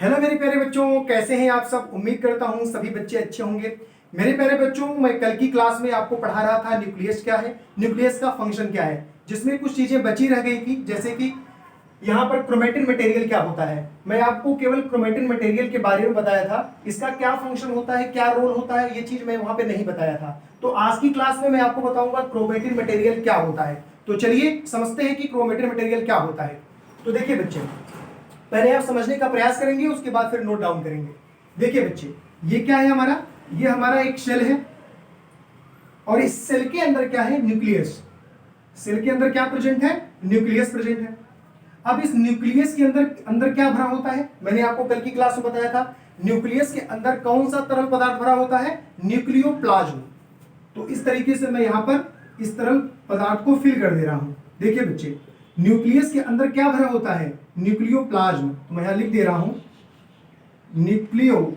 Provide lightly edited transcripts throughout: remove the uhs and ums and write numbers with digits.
Hello मेरे प्यारे बच्चों, कैसे हैं आप सब। उम्मीद करता हूं सभी बच्चे अच्छे होंगे। मेरे प्यारे बच्चों, मैं कल की क्लास में आपको पढ़ा रहा था न्यूक्लियस क्या है, न्यूक्लियस का फंक्शन क्या है, जिसमें कुछ चीजें बची रह गई थी, जैसे कि यहाँ पर क्रोमेटिन मटेरियल क्या होता है। मैं आपको केवल क्रोमेटिन मटेरियल के बारे में बताया था, इसका क्या फंक्शन होता है, क्या रोल होता है, ये चीज मैं वहां पे नहीं बताया था। तो आज की क्लास में मैं आपको बताऊंगा क्रोमेटिन मटेरियल क्या होता है। तो चलिए समझते हैं कि क्रोमेटिन मटेरियल क्या होता है। तो देखिए बच्चे, पहले आप समझने का प्रयास करेंगे, उसके बाद फिर नोट डाउन करेंगे। देखिए बच्चे, ये क्या है हमारा, ये हमारा एक सेल है और इस सेल के अंदर क्या है, न्यूक्लियस। सेल के अंदर क्या प्रेजेंट है, न्यूक्लियस प्रेजेंट है। अब इस न्यूक्लियस के अंदर अंदर क्या भरा होता है, मैंने आपको कल की क्लास में बताया था। न्यूक्लियस के अंदर कौन सा तरल पदार्थ भरा होता है, न्यूक्लियोप्लाज्म। तो इस तरीके से मैं यहां पर इस तरल पदार्थ को फिल कर दे रहा हूं। देखिए बच्चे, न्यूक्लियस के अंदर क्या भरा होता है, न्यूक्लियोप्लाज्म। तो मैं यहां लिख दे रहा हूं न्यूक्लियोप्लाज्म।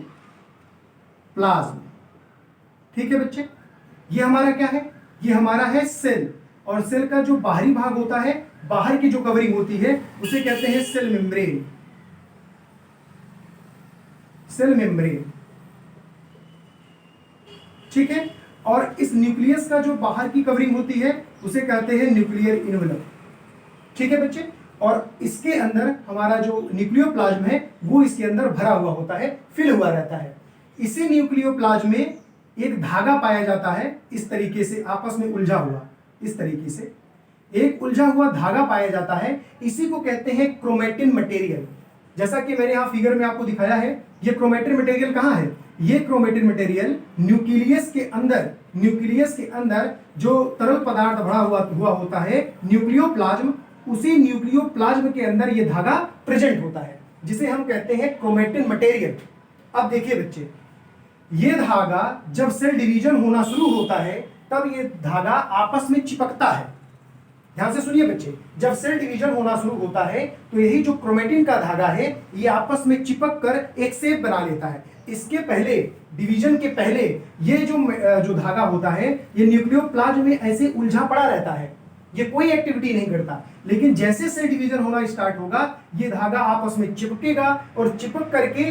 ठीक है बच्चे, ये हमारा क्या है, ये हमारा है सेल। और सेल का जो बाहरी भाग होता है, बाहर की जो कवरिंग होती है, उसे कहते हैं सेल मेम्ब्रेन। सेल मेम्ब्रेन, ठीक है। और इस न्यूक्लियस का जो बाहर की कवरिंग होती है, उसे कहते हैं न्यूक्लियर इनवेलप। ठीक है बच्चे, और इसके अंदर हमारा जो न्यूक्लियोप्लाज्म है वो इसके अंदर भरा हुआ होता है, फिल हुआ रहता है। इसी न्यूक्लियोप्लाज्म में एक धागा पाया जाता है, इस तरीके से आपस में उलझा हुआ, इस तरीके से एक उलझा हुआ धागा पाया जाता है। इसी को कहते हैं क्रोमेटिन मटेरियल। जैसा कि मैंने यहां फिगर में आपको दिखाया है, ये क्रोमेटिन मटेरियल कहां है, ये क्रोमेटिन मटेरियल न्यूक्लियस के अंदर, न्यूक्लियस के अंदर जो तरल पदार्थ भरा हुआ होता है, न्यूक्लियोप्लाज्म, उसी न्यूक्लियोप्लाज्म के अंदर ये धागा प्रेजेंट होता है, जिसे हम कहते हैं क्रोमेटिन मटेरियल। अब देखिए बच्चे, ये धागा जब सेल डिवीजन होना शुरू होता है, तब ये धागा आपस में चिपकता है। ध्यान से सुनिए बच्चे, जब सेल डिवीजन होना शुरू होता है तो यही जो क्रोमेटिन का धागा है, ये आपस में चिपक कर एक शेप बना लेता है। इसके पहले, डिवीजन के पहले, ये जो धागा होता है, ये न्यूक्लियोप्लाज्म में ऐसे उलझा पड़ा रहता है, ये कोई एक्टिविटी नहीं करता। लेकिन जैसे सेल डिवीजन होना स्टार्ट होगा, ये धागा आपस में चिपकेगा और चिपक करके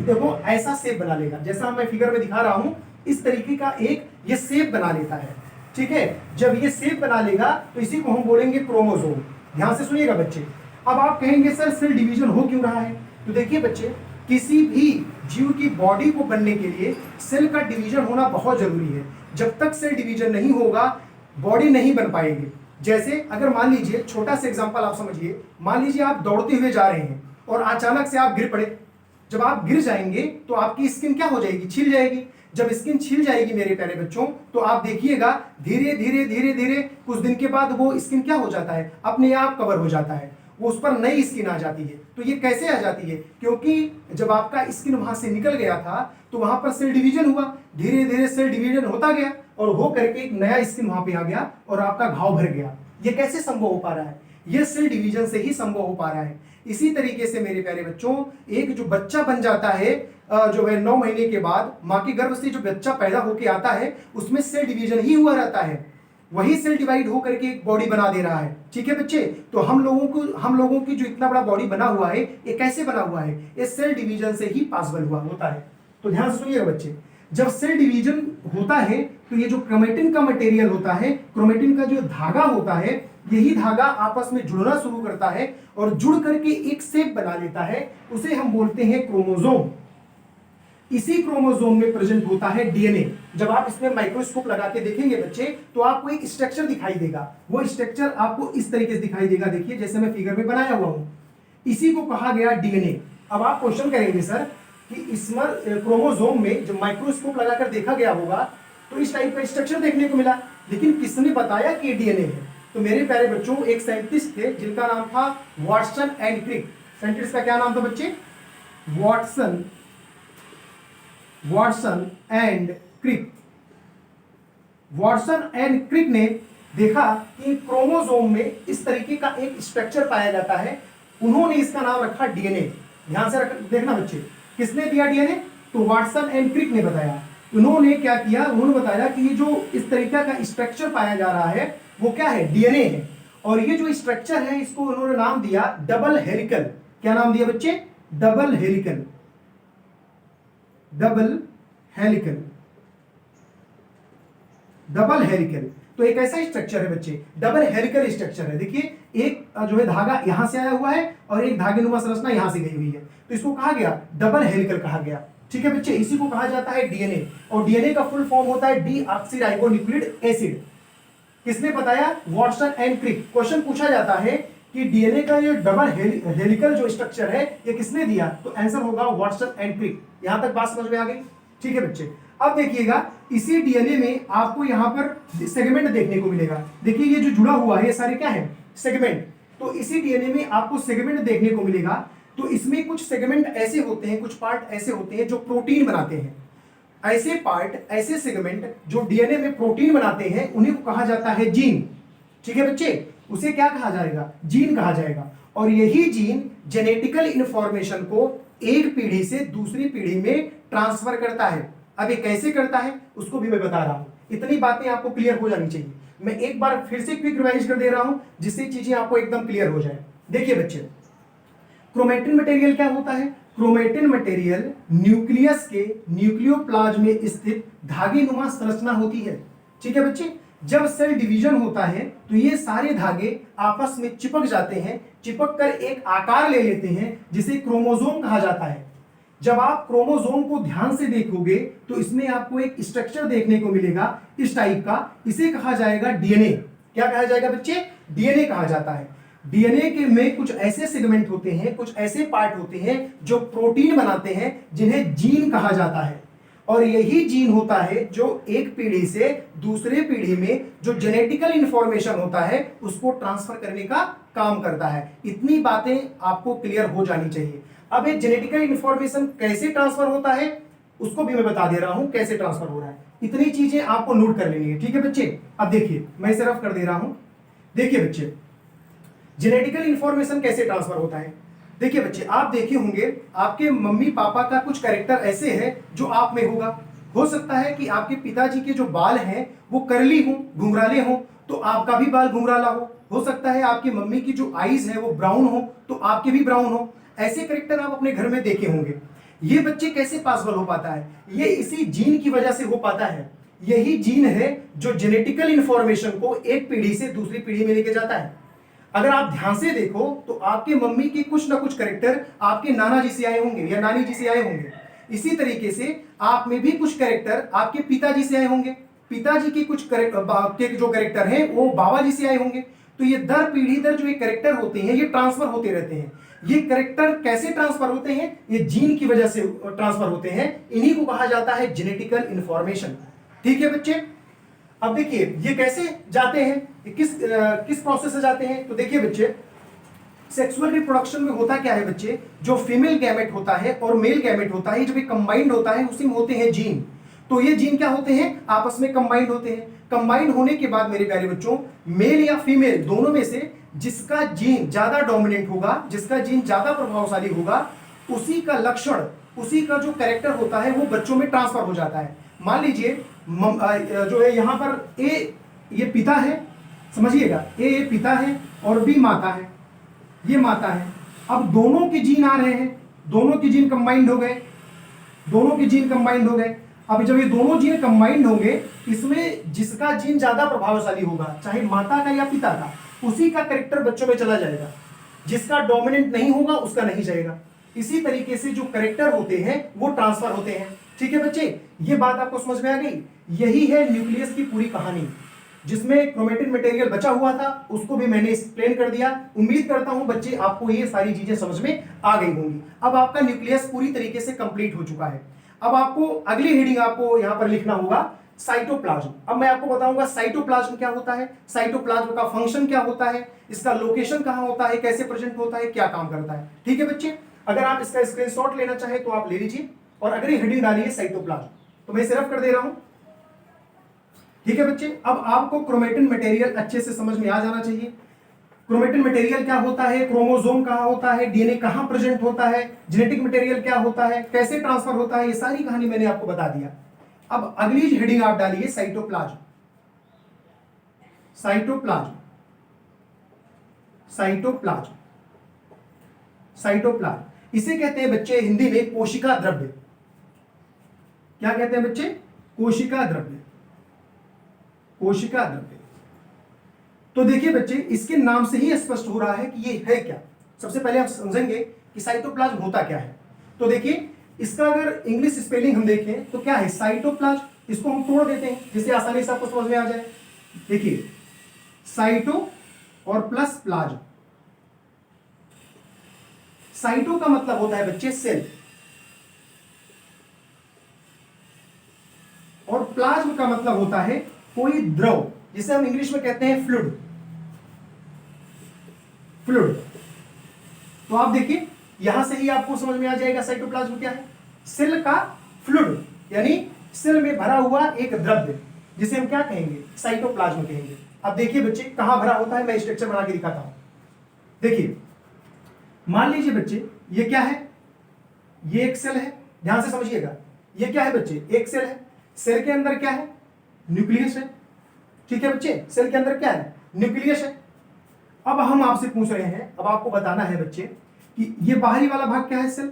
देखो ऐसा शेप बना लेगा, जैसा मैं फिगर में दिखा रहा हूं, इस तरीके का एक ये शेप बना लेता है। ठीक है, जब ये शेप बना लेगा तो इसी को हम बोलेंगे क्रोमोसोम। ध्यान से सुनिएगा बच्चे। अब आप कहेंगे सर सेल डिवीजन हो क्यों रहा है, तो देखिए बच्चे, किसी भी जीव की बॉडी को बनने के लिए सेल का डिवीजन होना बहुत जरूरी है। जब तक सेल डिवीजन नहीं होगा, बॉडी नहीं बन पाएगी। जैसे अगर मान लीजिए, छोटा सा एग्जांपल आप समझिए, मान लीजिए आप दौड़ते हुए जा रहे हैं और अचानक से आप गिर पड़े। जब आप गिर जाएंगे तो आपकी स्किन क्या हो जाएगी, छिल जाएगी। जब स्किन छिल जाएगी मेरे प्यारे बच्चों, तो आप देखिएगा धीरे धीरे धीरे धीरे कुछ दिन के बाद वो स्किन क्या हो जाता है, अपने आप कवर हो जाता है, वो उस पर नई स्किन आ जाती है। तो ये कैसे आ जाती है, क्योंकि जब आपका स्किन वहां से निकल गया था तो वहां पर सेल डिवीजन हुआ, धीरे धीरे सेल डिवीजन होता गया और हो करके एक नया स्किन वहां पे आ गया और आपका घाव भर गया। ये कैसे संभव हो पा रहा है, ये सेल डिवीजन से ही संभव हो पा रहा है। इसी तरीके से मेरे प्यारे बच्चों, एक जो बच्चा बन जाता है, जो है 9 महीने के बाद मां के गर्भ से जो बच्चा पैदा होके आता है, उसमें सेल डिवीजन ही हुआ रहता है, वही सेल डिवाइड होकर के एक बॉडी बना दे रहा है। ठीक है बच्चे, तो हम लोगों की जो इतना बड़ा बॉडी बना हुआ है, ये कैसे बना हुआ है, ये सेल डिवीजन से ही पॉसिबल हुआ होता है। तो ध्यान से सुनिएगा बच्चे, जब सेल डिवीजन होता है तो ये जो क्रोमेटिन का मटेरियल होता है, क्रोमेटिन का जो धागा होता है, यही धागा आपस में जुड़ना शुरू करता है और जुड़ करके एक शेप बना लेता है, उसे हम बोलते हैं क्रोमोसोम। इसी क्रोमोसोम में प्रेजेंट होता है डीएनए। जब आप इसमें माइक्रोस्कोप लगा के देखेंगे बच्चे, तो आपको एक स्ट्रक्चर दिखाई देगा। वो स्ट्रक्चर आपको इस तरीके से दिखाई देगा, देखिए जैसे मैं फिगर में बनाया हुआ हूं, इसी को कहा गया डीएनए। अब आप क्वेश्चन करेंगे सर कि इसमें क्रोमोसोम में जब माइक्रोस्कोप लगाकर देखा गया होगा तो इस टाइप का स्ट्रक्चर देखने को मिला, लेकिन किसने बताया कि डीएनए है। तो मेरे प्यारे बच्चों, एक साइंटिस्ट थे जिनका नाम था वाटसन एंड क्रिक। साइंटिस्ट का क्या नाम था बच्चे, Watson and Crick. Watson and Crick ने देखा कि क्रोमोसोम में इस तरीके का एक स्ट्रक्चर पाया जाता है, उन्होंने इसका नाम रखा डीएनए। ध्यान से देखना बच्चे, किसने दिया डीएनए, तो वाटसन एंड क्रिक ने बताया। उन्होंने क्या किया, उन्होंने बताया कि ये जो इस तरीके का स्ट्रक्चर पाया जा रहा है वो क्या है, डीएनए है। और ये जो स्ट्रक्चर है, इसको उन्होंने नाम दिया डबल हेलिकल। क्या नाम दिया बच्चे, double helical, double helical, double helical. तो एक ऐसा स्ट्रक्चर है बच्चे, डबल हेलिकल स्ट्रक्चर है। देखिए एक जो है धागा यहां से आया हुआ है और एक धागेनुमा संरचना यहां से गई हुई है, तो इसको कहा गया डबल हेलिकल कहा गया। ठीक है बच्चे, इसी को कहा जाता है डीएनए, और डीएनए का फुल फॉर्म होता है डीऑक्सीराइबोन्यूक्लिक एसिड। किसने बताया? Watson and Crick. क्वेश्चन पूछा जाता है कि डीएनए का ये डबल हेलिकल जो स्ट्रक्चर है ये किसने दिया, तो आंसर होगा वाटसन एंड क्रिक। यहां तक बात समझ में आ गई? ठीक है बच्चे, अब देखिएगा इसी डीएनए में आपको यहां पर सेगमेंट देखने को मिलेगा। देखिए ये जो जुड़ा हुआ है ये सारे क्या है? सेगमेंट। तो इसी डीएनए में आपको सेगमेंट देखने को मिलेगा। तो इसमें कुछ सेगमेंट ऐसे होते हैं, कुछ पार्ट ऐसे होते हैं जो प्रोटीन बनाते हैं। ऐसे पार्ट, ऐसे सेगमेंट जो डीएनए में प्रोटीन बनाते हैं उन्हीं को कहा जाता है जीन। ठीक है बच्चे, उसे क्या कहा जाएगा? जीन कहा जाएगा। और यही जीन जेनेटिकल इंफॉर्मेशन को एक पीढ़ी से दूसरी पीढ़ी में ट्रांसफर करता है। अब ये कैसे करता है उसको भी मैं बता रहा हूं। इतनी बातें आपको क्लियर हो जानी चाहिए। मैं एक बार फिर से क्विक रिवाइज कर दे रहा हूं जिससे चीजें आपको एकदम क्लियर हो जाए। देखिए बच्चे, क्रोमेटिन मटेरियल क्या होता है? क्रोमेटिन मटेरियल न्यूक्लियस के न्यूक्लियोप्लाज्म में स्थित धागेनुमा संरचना होती है। ठीक है बच्चे, जब सेल डिवीजन होता है तो ये सारे धागे आपस में चिपक जाते हैं, चिपक कर एक आकार ले लेते हैं जिसे क्रोमोसोम कहा जाता है। जब आप क्रोमोसोम को ध्यान से देखोगे तो इसमें आपको एक स्ट्रक्चर देखने को मिलेगा इस टाइप का, इसे कहा जाएगा डीएनए। क्या कहा जाएगा बच्चे? डीएनए कहा जाता है। डीएनए के में कुछ ऐसे सेगमेंट होते हैं, कुछ ऐसे पार्ट होते हैं जो प्रोटीन बनाते हैं जिन्हें जीन कहा जाता है। और यही जीन होता है जो एक पीढ़ी से दूसरे पीढ़ी में जो जेनेटिकल इंफॉर्मेशन होता है उसको ट्रांसफर करने का काम करता है। इतनी बातें आपको क्लियर हो जानी चाहिए। अब ये जेनेटिकल इंफॉर्मेशन कैसे ट्रांसफर होता है उसको भी मैं बता दे रहा हूं कैसे ट्रांसफर हो रहा है। इतनी चीजें आपको नोट कर लेनी है। ठीक है बच्चे, अब देखिए मैं इसे रफ कर दे रहा हूं। देखिए बच्चे, जेनेटिकल इंफॉर्मेशन कैसे ट्रांसफर होता है। देखिए बच्चे, आप देखे होंगे आपके मम्मी पापा का कुछ कैरेक्टर ऐसे है जो आप में होगा। हो सकता है कि आपके पिताजी के जो बाल हैं वो करली हो, घुंघराले हो, तो आपका भी बाल घुंघराला हो सकता है आपकी मम्मी की जो आईज है वो ब्राउन हो तो आपके भी ब्राउन हो। ऐसे कैरेक्टर आप अपने घर में देखे होंगे। ये बच्चे कैसे पॉसिबल हो पाता है? ये इसी जीन की वजह से हो पाता है। यही जीन है जो जेनेटिकल इंफॉर्मेशन को एक पीढ़ी से दूसरी पीढ़ी में लेके जाता है। अगर आप ध्यान से देखो तो आपके मम्मी के कुछ ना कुछ कैरेक्टर आपके नाना जी से आए होंगे या नानी जी से आए होंगे। इसी तरीके से आप में भी कुछ कैरेक्टर आपके पिताजी से आए होंगे, पिताजी के कुछ के जो कैरेक्टर हैं वो बाबा जी से आए होंगे। तो ये दर पीढ़ी दर जो ये कैरेक्टर होते हैं ये ट्रांसफर होते रहते हैं। ये कैरेक्टर कैसे ट्रांसफर होते हैं? ये जीन की वजह से ट्रांसफर होते हैं। इन्हीं को कहा जाता है जेनेटिकल इंफॉर्मेशन। ठीक है बच्चे, अब देखिए ये कैसे जाते हैं, किस प्रोसेस से जाते हैं। तो देखिए बच्चे, सेक्सुअल रिप्रोडक्शन में होता क्या है बच्चे, जो फीमेल गैमेट होता है और मेल गैमेट होता है जब ये कंबाइंड होता है उसी में होते हैं जीन। तो ये जीन क्या होते हैं? आपस में कंबाइंड होते हैं। कंबाइंड होने के बाद मेरे प्यारे बच्चों, मेल या फीमेल दोनों में से जिसका जीन ज्यादा डोमिनेंट होगा, जिसका जीन ज्यादा प्रभावशाली होगा, उसी का लक्षण, उसी का जो कैरेक्टर होता है वो बच्चों में ट्रांसफर हो जाता है। मान लीजिए जो है यहाँ पर ए ये पिता है, समझिएगा, ए पिता है और बी माता है, ये माता है। अब दोनों के जीन आ रहे हैं, दोनों के जीन कंबाइंड हो गए, दोनों के जीन कंबाइंड हो गए। अब जब ये दोनों जीन कंबाइंड होंगे, इसमें जिसका जीन ज्यादा प्रभावशाली होगा, चाहे माता का या पिता का, उसी का कैरेक्टर बच्चों में चला जाएगा। जिसका डोमिनेंट नहीं होगा उसका नहीं जाएगा। इसी तरीके से जो कैरेक्टर होते हैं वो ट्रांसफर होते हैं। ठीक है बच्चे, ये बात आपको समझ में आ गई। यही है न्यूक्लियस की पूरी कहानी, जिसमें क्रोमेटिन मटेरियल बचा हुआ था उसको भी मैंने एक्सप्लेन कर दिया। उम्मीद करता हूं बच्चे आपको ये सारी चीजें समझ में आ गई होंगी। अब आपका न्यूक्लियस पूरी तरीके से कंप्लीट हो चुका है। अब आपको अगली हेडिंग आपको यहां पर लिखना होगा साइटोप्लाज्म। अब मैं आपको बताऊंगा साइटोप्लाज्म क्या होता है, साइटोप्लाज्म का फंक्शन क्या होता है, इसका लोकेशन कहां होता है, कैसे प्रेजेंट होता है, क्या काम करता है। ठीक है बच्चे, अगर आप इसका स्क्रीनशॉट लेना चाहे तो आप ले लीजिए और अगली हेडिंग डालिए साइटोप्लाज्म। तो मैं सिर्फ कर दे रहा हूं। ठीक है बच्चे, अब आपको क्रोमेटिन मटेरियल अच्छे से समझ में आ जाना चाहिए। क्रोमेटिन मटेरियल क्या होता है, क्रोमोसोम कहां होता है, डीएनए कहां प्रेजेंट होता है, जेनेटिक मटेरियल क्या होता है, कैसे ट्रांसफर होता है, ये सारी कहानी मैंने आपको बता दिया। अब अगली हेडिंग आप डालिए साइटोप्लाज्म। Cytoplasm, cytoplasm, cytoplasm. इसे कहते हैं बच्चे हिंदी में कोशिका द्रव्य। क्या कहते हैं बच्चे? कोशिका द्रव्य। कोशिका द्रव्य। तो देखिए बच्चे, इसके नाम से ही स्पष्ट हो रहा है कि ये है क्या। सबसे पहले आप समझेंगे कि साइटोप्लाज्म होता क्या है। तो देखिए, इसका अगर इंग्लिश स्पेलिंग हम देखें तो क्या है? साइटोप्लाज्म। इसको हम तोड़ देते हैं जिससे आसानी से आपको समझ में आ जाए। देखिए, साइटो और प्लस प्लाज्म। साइटो का मतलब होता है बच्चे सेल, और प्लाज्म का मतलब होता है कोई द्रव, जिसे हम इंग्लिश में कहते हैं फ्लूइड। फ्लूइड। तो आप देखिए, यहां से ही आपको समझ में आ जाएगा साइटोप्लाज्म क्या है। सेल का फ्लूइड, यानी सेल में भरा हुआ एक द्रव्य, जिसे हम क्या कहेंगे? साइटोप्लाज्म कहेंगे। अब देखिए बच्चे, कहां भरा होता है, मैं स्ट्रक्चर बना के दिखाता हूं। देखिए, मान लीजिए बच्चे, ये क्या है? ये एक सेल है, ध्यान से समझिएगा। ये क्या है बच्चे? एक सेल है। सेल के अंदर क्या है? न्यूक्लियस है। ठीक है बच्चे, सेल के अंदर क्या है? न्यूक्लियस है। अब हम आपसे पूछ रहे हैं, अब आपको बताना है बच्चे कि ये बाहरी वाला भाग क्या है? सेल।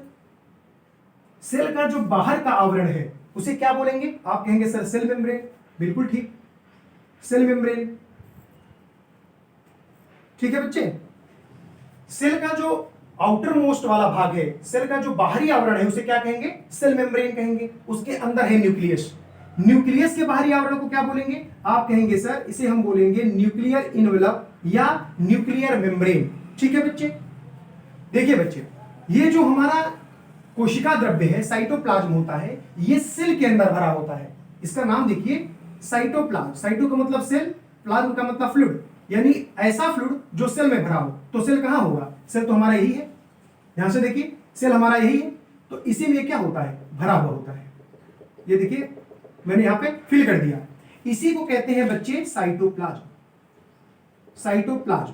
सेल का जो बाहर का आवरण है उसे क्या बोलेंगे? आप कहेंगे सर सेल मेम्ब्रेन। बिल्कुल ठीक, सेल मेम्ब्रेन। ठीक है बच्चे, सेल का जो आउटर मोस्ट वाला भाग है, सेल का जो बाहरी आवरण है, उसे क्या कहेंगे? सेल मेम्ब्रेन कहेंगे। उसके अंदर है न्यूक्लियस। न्यूक्लियस के बाहरी आवरण को क्या बोलेंगे? आप कहेंगे सर इसे हम बोलेंगे न्यूक्लियर इनवेलप या न्यूक्लियर मेम्ब्रेन। ठीक है बच्चे। देखिए बच्चे, ये जो हमारा कोशिका द्रव्य है, साइटोप्लाज्म होता है, ये सेल के अंदर भरा होता है। इसका नाम देखिए, साइटोप्लाज्म। साइटो का मतलब सेल, प्लाज्म का मतलब फ्लूइड, यानी ऐसा फ्लूइड जो सेल में भरा हो। तो सेल कहां होगा? सेल तो हमारा यही है। ध्यान से देखिए, सेल हमारा यही है। तो इसी में क्या होता है? भरा हुआ होता है। ये देखिए, मैंने यहां पे फिल कर दिया। इसी को कहते हैं बच्चे साइटोप्लाज्म। साइटोप्लाज्म,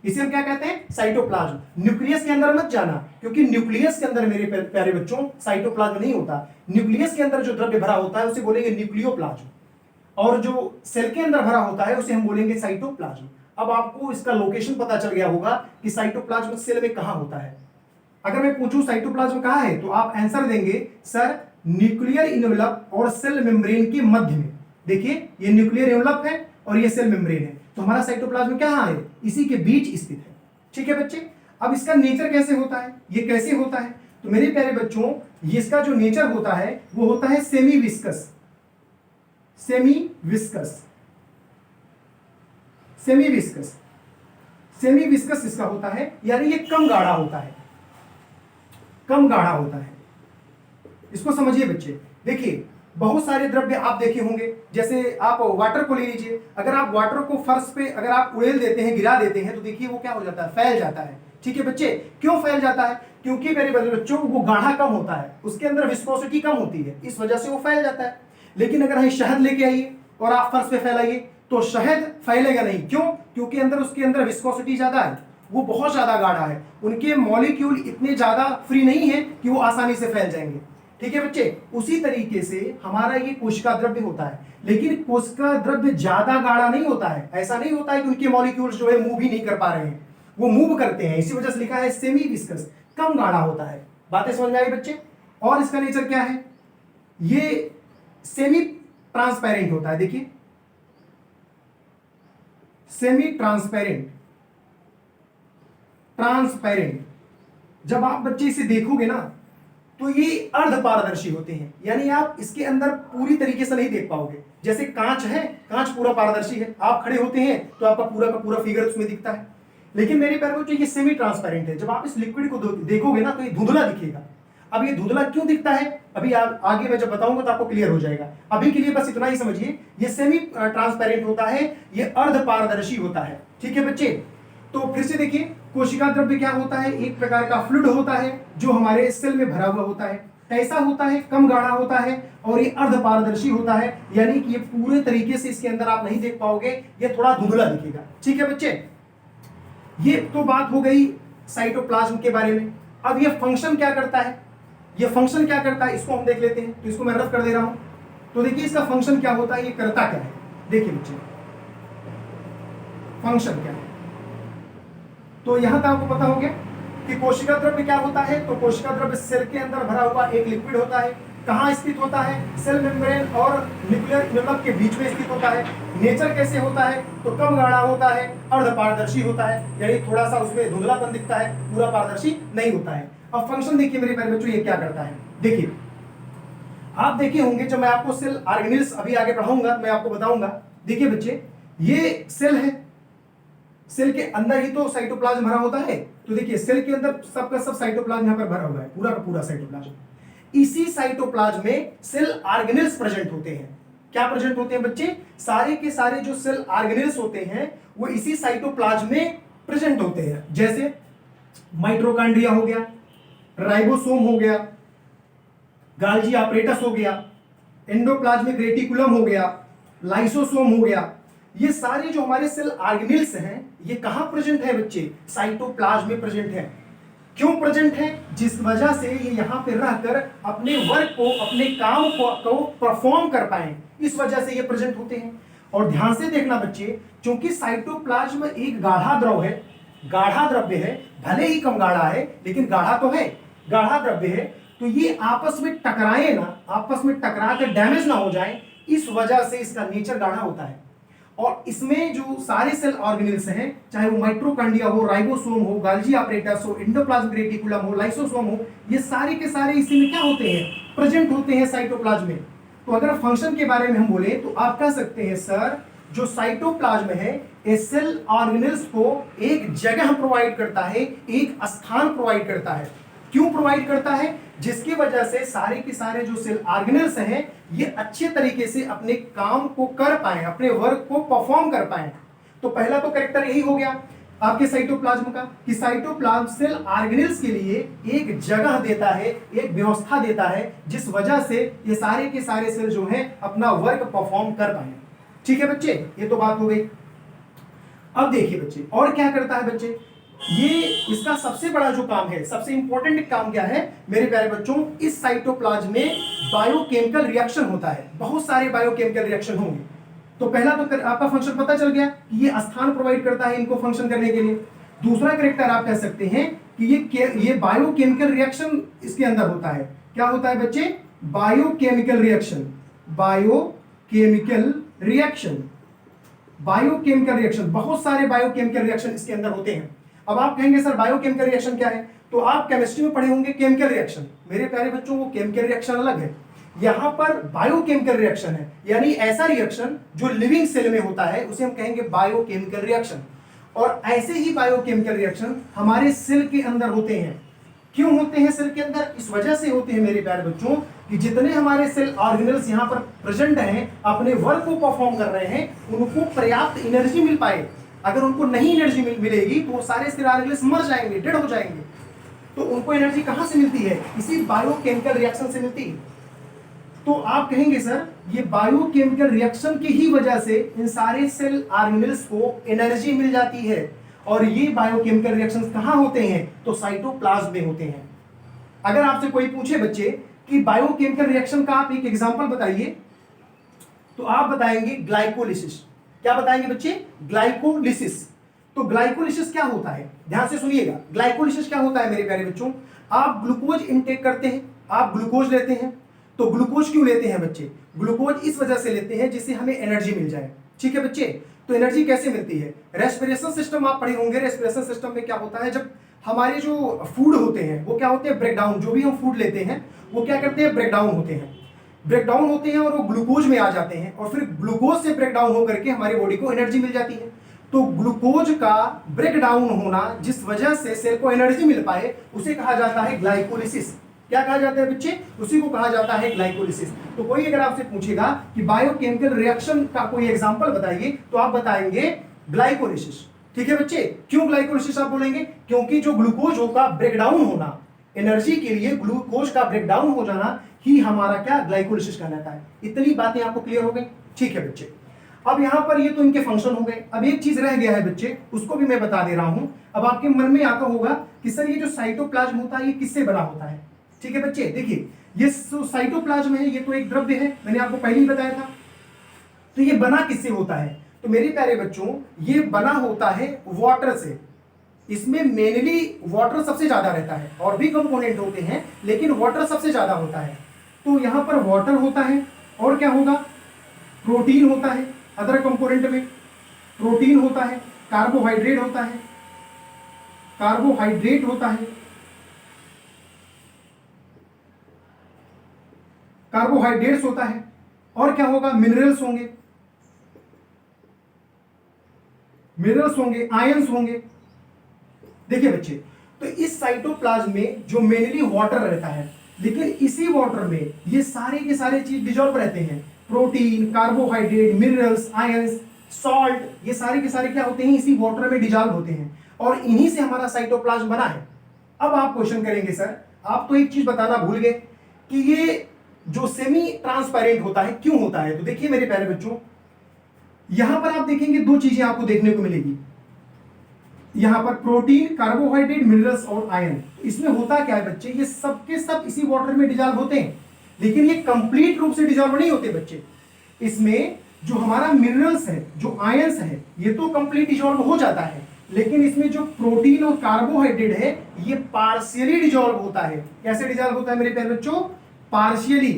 इसे हम क्या कहते हैं? साइटोप्लाज्म। न्यूक्लियस के अंदर मत जाना, क्योंकि न्यूक्लियस के अंदर मेरे प्यारे बच्चों साइटोप्लाज्म नहीं होता। न्यूक्लियस के अंदर जो द्रव्य भरा होता है उसे बोलेंगे न्यूक्लियोप्लाज्म, और जो सेल के अंदर भरा होता है उसे हम बोलेंगे साइटोप्लाज्म। अब आपको इसका लोकेशन पता चल गया होगा कि साइटोप्लाज्म सेल में कहां होता है। अगर मैं पूछूं साइटोप्लाज्म कहां है, तो आप आंसर देंगे सर न्यूक्लियर इनवेलप और सेल मेम्ब्रेन के मध्य में। देखिए, ये न्यूक्लियर इनवेलप है और ये सेल मेम्ब्रेन है, तो हमारा साइटोप्लाज्म कहां है? इसी के बीच स्थित है। ठीक है बच्चे। अब इसका नेचर कैसे होता है? ये कैसे होता है? तो मेरे प्यारे बच्चों, ये इसका जो नेचर होता है वो होता है semi viscous. Semi viscous. Semi viscous. Semi viscous इसका होता है, यानी ये कम गाढ़ा होता है। कम गाढ़ा होता है। इसको समझिए बच्चे। देखिए, बहुत सारे द्रव्य आप देखे होंगे, जैसे आप वाटर को ले लीजिए। अगर आप वाटर को फर्श पे अगर आप उड़ेल देते हैं, गिरा देते हैं, तो देखिए वो क्या हो जाता है? फैल जाता है। ठीक है बच्चे। क्यों फैल जाता है? क्योंकि मेरे बच्चों वो गाढ़ा कम होता है, उसके अंदर विस्कोसिटी कम होती है, इस वजह से वो फैल जाता है। लेकिन अगर हम शहद लेके आइए और आप फर्श पे फैलाइए, तो शहद फैलेगा नहीं। क्यों? क्योंकि उसके अंदर विस्कोसिटी ज्यादा है, वो बहुत ज्यादा गाढ़ा है, उनके मॉलिक्यूल इतने ज्यादा फ्री नहीं है कि वो आसानी से फैल जाएंगे। ठीक है बच्चे। उसी तरीके से हमारा ये कोशिका द्रव्य होता है, लेकिन कोशिका द्रव्य ज्यादा गाढ़ा नहीं होता है। ऐसा नहीं होता है कि उनके मॉलिक्यूल्स जो है मूव ही नहीं कर पा रहे हैं, वो मूव करते हैं। इसी वजह से लिखा है सेमी विस्कस, कम गाढ़ा होता है। बातें समझ में आई बच्चे? और इसका नेचर क्या है? ये सेमी ट्रांसपेरेंट होता है। देखिए, सेमी ट्रांसपेरेंट। ट्रांसपेरेंट, जब आप बच्चे इसे देखोगे ना, तो ये अर्ध पारदर्शी होते हैं, यानी आप इसके अंदर पूरी तरीके से नहीं देख पाओगे। जैसे कांच है, कांच पूरा पारदर्शी है, आप खड़े होते हैं तो आपका पूरा का पूरा फिगर उसमें दिखता है। लेकिन मेरे पैर में ये सेमी ट्रांसपेरेंट है। जब आप इस लिक्विड को देखोगे ना, तो ये धुंधला दिखेगा। अब ये धुंधला क्यों दिखता है, अभी आप आगे मैं जब बताऊंगा तो आपको क्लियर हो जाएगा। अभी के लिए बस इतना ही समझिए, ये सेमी ट्रांसपेरेंट होता है, ये अर्ध पारदर्शी होता है। ठीक है बच्चे। तो फिर से देखिए, कोशिका द्रव्य क्या होता है? एक प्रकार का फ्लूइड होता है जो हमारे सेल में भरा हुआ होता है। कैसा होता है? कम गाढ़ा होता है, और ये अर्ध पारदर्शी होता है, यानी कि ये पूरे तरीके से इसके अंदर आप नहीं देख पाओगे, ये थोड़ा धुंधला दिखेगा। ठीक है बच्चे। ये तो बात हो गई साइटोप्लाज्म के बारे में। अब ये फंक्शन क्या करता है? ये फंक्शन क्या करता है इसको हम देख लेते हैं। तो इसको मैं रफ कर दे रहा हूं। तो देखिए, इसका फंक्शन क्या होता है, ये करता क्या है। देखिए बच्चे, फंक्शन क्या है, तो यहां तक आपको पता हो गया। कि कोशिका द्रव्य क्या होता है, तो कोशिका द्रव्य सेल के अंदर भरा हुआ एक लिक्विड होता है। कहाँ स्थित होता है, सेल मेम्ब्रेन और न्यूक्लियर इन्वेलप के बीच में स्थित होता है। नेचर कैसे होता है, तो कम गाढ़ा होता है, अर्ध पारदर्शी होता है, यानी थोड़ा सा उसमें धुंधलापन दिखता है, पूरा पारदर्शी नहीं होता है। अब फंक्शन देखिए मेरे प्यारे बच्चों, ये क्या करता है, देखिए आप देखे होंगे जब मैं आपको सेल ऑर्गेनेल्स अभी आगे पढ़ाऊंगा मैं आपको बताऊंगा। देखिए बच्चे, ये सेल है, सेल के अंदर ही तो साइटोप्लाज्म भरा होता है। तो देखिए सेल के अंदर सबका सब साइटोप्लाज्म यहाँ पर भरा हुआ है, पूरा का पूरा साइटोप्लाज्म। इसी साइटोप्लाज्म में सेल ऑर्गेनेल्स प्रेजेंट होते हैं। क्या प्रेजेंट होते हैं बच्चे, सारे के सारे जो सेल ऑर्गेनेल्स होते हैं वो इसी साइटोप्लाज्म में प्रेजेंट होते हैं। जैसे माइटोकॉन्ड्रिया हो गया, राइबोसोम हो गया, गाल्जी आपरेटस हो गया, एंडोप्लाज्मिक रेटिकुलम हो गया, लाइसोसोम हो गया। ये सारे जो हमारे सेल ऑर्गेनेल्स हैं ये कहां प्रेजेंट है बच्चे, साइटोप्लाज्म में प्रेजेंट है। क्यों प्रेजेंट है, जिस वजह से ये यहां पे रहकर अपने वर्क को, अपने काम को परफॉर्म कर पाए, इस वजह से ये प्रेजेंट होते हैं। और ध्यान से देखना बच्चे, क्योंकि साइटोप्लाज्म एक गाढ़ा द्रव है, गाढ़ा द्रव्य है, भले ही कम गाढ़ा है लेकिन गाढ़ा तो है, गाढ़ा द्रव्य है, तो ये आपस में टकराए ना, आपस में टकरा कर डैमेज ना हो जाए, इस वजह से इसका नेचर गाढ़ा होता है। और इसमें जो सारे सेल ऑर्गेनेल्स हैं, चाहे वो माइटोकॉन्ड्रिया हो, राइबोसोम हो, गाल्जी आपरेटस हो, एंडोप्लाज्मिक रेटिकुलम हो, लाइसोसोम हो, ये सारे के सारे इसी में क्या होते हैं, प्रेजेंट होते हैं साइटोप्लाज्म में। तो अगर फंक्शन के बारे में हम बोले तो आप कह सकते हैं सर, जो साइटोप्लाज्म है ये सेल ऑर्गेनेल्स को एक जगह प्रोवाइड करता है, एक स्थान प्रोवाइड करता है। क्यों प्रोवाइड करता है, जिसकी वजह से सारे के सारे जो सेल ऑर्गेनेल्स हैं ये अच्छे तरीके से अपने काम को कर पाए, अपने वर्क को परफॉर्म कर पाए। तो पहला तो कैरेक्टर यही हो गया आपके साइटोप्लाज्म का, कि साइटोप्लाज्म सेल ऑर्गेनेल्स के लिए एक जगह देता है, एक व्यवस्था देता है, जिस वजह से ये सारे के सारे सेल जो हैं अपना वर्क परफॉर्म कर पाए। ठीक है बच्चे, ये तो बात हो गई। अब देखिए बच्चे, और क्या करता है बच्चे, ये इसका सबसे बड़ा जो काम है, सबसे इंपॉर्टेंट काम क्या है मेरे प्यारे बच्चों, इस साइटोप्लाज्म में बायोकेमिकल रिएक्शन होता है, बहुत सारे बायोकेमिकल रिएक्शन होंगे। तो पहला तो आपका फंक्शन पता चल गया कि ये स्थान प्रोवाइड करता है इनको फंक्शन करने के लिए। दूसरा कैरेक्टर आप कह सकते हैं कि ये बायोकेमिकल रिएक्शन इसके अंदर होता है। क्या होता है बच्चे, biochemical reaction, biochemical reaction, biochemical reaction, बहुत सारे बायोकेमिकल रिएक्शन इसके अंदर होते हैं। अब आप कहेंगे सर बायोकेमिकल रिएक्शन क्या है, तो आप केमिस्ट्री में पढ़े होंगे केमिकल रिएक्शन। मेरे प्यारे बच्चों, वो केमिकल रिएक्शन अलग है, यहां पर बायोकेमिकल रिएक्शन है, यानी ऐसा रिएक्शन जो लिविंग सेल में होता है उसे हम कहेंगे बायोकेमिकल रिएक्शन। और ऐसे ही बायोकेमिकल रिएक्शन हमारे सेल के अंदर होते हैं। क्यों होते हैं सेल के अंदर, इस वजह से होते हैं मेरे प्यारे बच्चों कि जितने हमारे सेल ऑर्गेनेल्स यहाँ पर प्रेजेंट हैं, अपने वर्क को परफॉर्म कर रहे हैं, उनको पर्याप्त एनर्जी मिल पाए। अगर उनको नहीं एनर्जी मिलेगी तो वो सारे सेल ऑर्गेनेल्स मर जाएंगे, डेड हो जाएंगे। तो उनको एनर्जी कहां से मिलती है, इसी बायोकेमिकल रिएक्शन से मिलती है। तो आप कहेंगे सर ये बायोकेमिकल रिएक्शन की ही वजह से इन सारे सेल ऑर्गेनेल्स को एनर्जी मिल जाती है। और ये बायोकेमिकल रिएक्शंस कहां होते हैं, तो साइटोप्लाज्म में होते हैं। अगर आपसे कोई पूछे बच्चे कि बायोकेमिकल रिएक्शन का आप एक एग्जांपल बताइए, तो आप बताएंगे ग्लाइकोलिसिस। क्या बताएंगे बच्चे, ग्लाइकोलिसिस। तो ग्लाइकोलिसिस क्या होता है, ध्यान से सुनिएगा। ग्लाइकोलिसिस क्या होता है मेरे प्यारे बच्चों, आप ग्लूकोज इनटेक करते हैं, आप ग्लूकोज लेते हैं। तो ग्लूकोज क्यों लेते हैं बच्चे, ग्लूकोज इस वजह से लेते हैं जिससे हमें एनर्जी मिल जाए। ठीक है बच्चे, तो एनर्जी कैसे मिलती है, रेस्पिरेशन सिस्टम आप पढ़े होंगे। रेस्पिरेशन सिस्टम में क्या होता है, जब हमारे जो फूड होते हैं वो क्या होते हैं, ब्रेकडाउन, जो भी हम फूड लेते हैं वो क्या करते हैं, ब्रेकडाउन होते हैं, ब्रेकडाउन होते हैं और वो ग्लूकोज में आ जाते हैं, और फिर ग्लूकोज से ब्रेकडाउन होकर के हमारी बॉडी को एनर्जी मिल जाती है। तो ग्लूकोज का ब्रेकडाउन होना, जिस वजह से सेल को एनर्जी मिल पाए, उसे कहा जाता है ग्लाइकोलिसिस। क्या कहा जाता है बच्चे, उसी को कहा जाता है ग्लाइकोलिसिस। तो कोई अगर आपसे पूछेगा कि बायोकेमिकल रिएक्शन का कोई एग्जांपल बताइए, तो आप बताएंगे ग्लाइकोलिसिस। ठीक है बच्चे, क्यों ग्लाइकोलिसिस आप बोलेंगे, क्योंकि जो ग्लूकोज का ब्रेकडाउन होना, एनर्जी के लिए ग्लूकोज का ब्रेकडाउन हो जाना ही हमारा क्या, ग्लाइकोलिसिस कहलाता है। इतनी बातें आपको क्लियर हो गई। ठीक है बच्चे, अब यहां पर ये तो इनके फंक्शन हो गए। अब एक चीज रह गया है बच्चे, उसको भी मैं बता दे रहा हूं। अब आपके मन में आता होगा कि सर ये जो साइटोप्लाज्म होता है ये किससे बना होता है। ठीक है बच्चे, देखिए ये साइटोप्लाज्म है, ये तो एक द्रव्य है, मैंने आपको पहले ही बताया था। तो ये बना किससे होता है, तो मेरे प्यारे बच्चों ये बना होता है वाटर से। इसमें मेनली वाटर सबसे ज्यादा रहता है, और भी कंपोनेंट होते हैं लेकिन वाटर सबसे ज्यादा होता है। तो यहां पर वाटर होता है, और क्या होगा, प्रोटीन होता है, अदर कंपोनेंट में प्रोटीन होता है, कार्बोहाइड्रेट होता है, कार्बोहाइड्रेट होता है, कार्बोहाइड्रेट्स होता है, और क्या होगा, मिनरल्स होंगे, मिनरल्स होंगे, आयंस होंगे। देखिए बच्चे, तो इस साइटोप्लाज्म में जो मेनली वाटर रहता है, लेकिन इसी वाटर में ये सारे के सारे चीज डिजॉल्व रहते हैं, protein, carbohydrate, minerals, ions, salt, ये सारे के सारे क्या होते हैं, इसी वाटर में डिजॉल्व होते हैं, और इन्हीं से हमारा साइटोप्लाज्म बना है। अब आप क्वेश्चन करेंगे सर आप तो एक चीज बताना भूल गए कि ये जो सेमी ट्रांसपेरेंट होता है क्यों होता है। तो देखिए मेरे प्यारे बच्चों, यहां पर आप देखेंगे दो चीजें आपको देखने को मिलेगी, यहां पर प्रोटीन, कार्बोहाइड्रेट, मिनरल्स और आयन। इसमें होता क्या है बच्चे, ये सब के सब इसी वाटर में डिजॉल्व होते हैं, लेकिन ये कंप्लीट रूप से डिजॉल्व नहीं होते बच्चे। इसमें जो हमारा मिनरल्स है, जो आयंस है, ये तो कंप्लीट डिजॉल्व हो जाता है, लेकिन इसमें जो प्रोटीन और कार्बोहाइड्रेट है ये पार्शियली डिजॉल्व होता है। कैसे डिजॉल्व होता है मेरे प्यारे बच्चों, पार्शियली,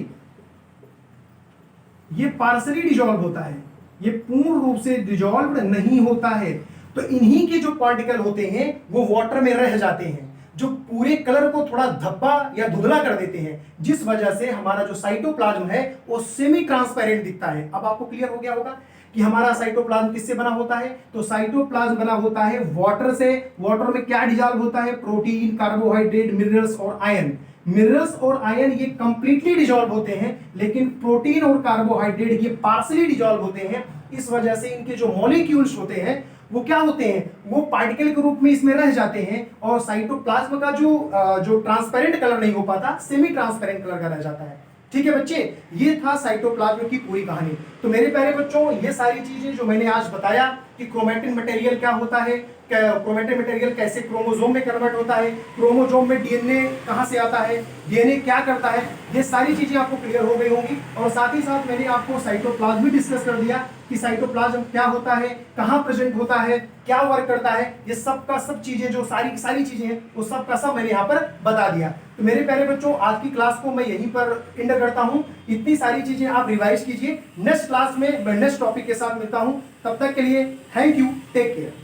ये पार्शियली डिजॉल्व होता है, ये पूर्ण रूप से डिजॉल्व नहीं होता है। तो इन्हीं के जो पार्टिकल होते हैं वो वाटर में रह जाते हैं, जो पूरे कलर को थोड़ा धब्बा या धुंधला कर देते हैं, जिस वजह से हमारा जो साइटोप्लाज्म है वो सेमी ट्रांसपेरेंट दिखता है। अब आपको क्लियर हो गया होगा कि हमारा साइटोप्लाज्म किससे बना होता है। तो साइटोप्लाज्म बना होता है वाटर से। वाटर में क्या डिजॉल्व होता है, प्रोटीन, कार्बोहाइड्रेट, मिनरल्स और आयन। मिनरल्स और आयन ये कंप्लीटली डिजॉल्व होते हैं, लेकिन प्रोटीन और कार्बोहाइड्रेट ये पार्शियली डिजॉल्व होते हैं। इस वजह से इनके जो मॉलिक्यूल्स होते हैं वो क्या होते हैं, वो पार्टिकल के रूप में इसमें रह जाते हैं, और साइटोप्लाज्म का जो ट्रांसपेरेंट कलर नहीं हो पाता, सेमी ट्रांसपेरेंट कलर का रह जाता है। ठीक है बच्चे, ये था साइटोप्लाज्म की पूरी कहानी। तो मेरे प्यारे बच्चों, ये सारी चीजें जो मैंने आज बताया कि क्रोमैटिन मटेरियल क्या होता है, क्रोमैटिन मटेरियल कैसे क्रोमोसोम में कन्वर्ट होता है, क्रोमोसोम में डीएनए कहां से आता है, डीएनए क्या करता है, ये सारी चीजें आपको क्लियर हो गई होंगी। और साथ ही साथ मैंने आपको साइटोप्लाज्म भी डिस्कस कर दिया कि साइटोप्लाज्म क्या होता है, कहां प्रेजेंट होता है, क्या वर्क करता है, ये सब का सब चीजें जो सारी चीजें हैं वो सब का सब मैंने यहाँ पर बता दिया। तो मेरे प्यारे बच्चों, आज की क्लास को मैं यहीं पर एंड करता हूँ। इतनी सारी चीजें आप रिवाइज कीजिए, नेक्स्ट क्लास में मैं नेक्स्ट टॉपिक के साथ मिलता हूँ। तब तक के लिए थैंक यू, टेक केयर।